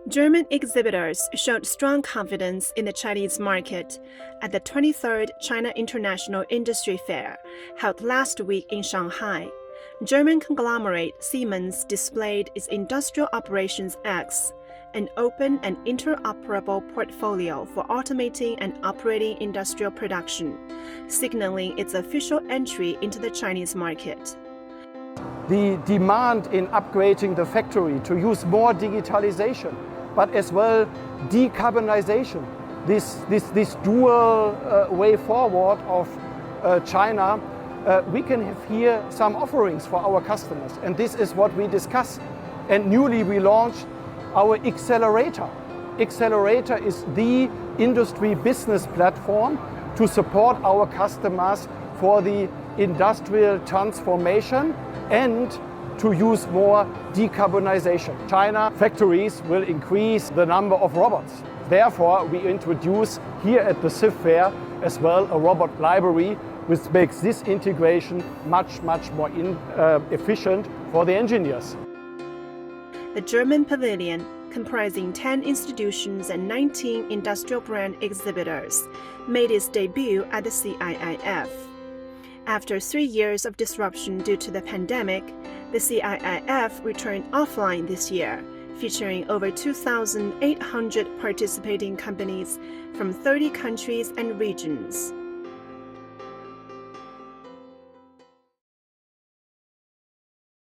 German exhibitors showed strong confidence in the Chinese market at the 23rd China International Industry Fair, held last week in Shanghai. German conglomerate Siemens displayed its Industrial Operations X, an open and interoperable portfolio for automating and operating industrial production, signaling its official entry into the Chinese market. The demand in upgrading the factory to use more digitalization, but as well decarbonization, this dual way forward of China, we can have here some offerings for our customers, and this is what we discuss. And newly we launched our Accelerator. Accelerator is the industry business platform to support our customers for the industrial transformation and to use more decarbonization. China factories will increase the number of robots. Therefore, we introduce here at the CIF Fair as well a robot library, which makes this integration much more efficient for the engineers. The German pavilion, comprising 10 institutions and 19 industrial brand exhibitors, made its debut at the CIIF. After 3 years of disruption due to the pandemic, the CIIF returned offline this year, featuring over 2,800 participating companies from 30 countries and regions.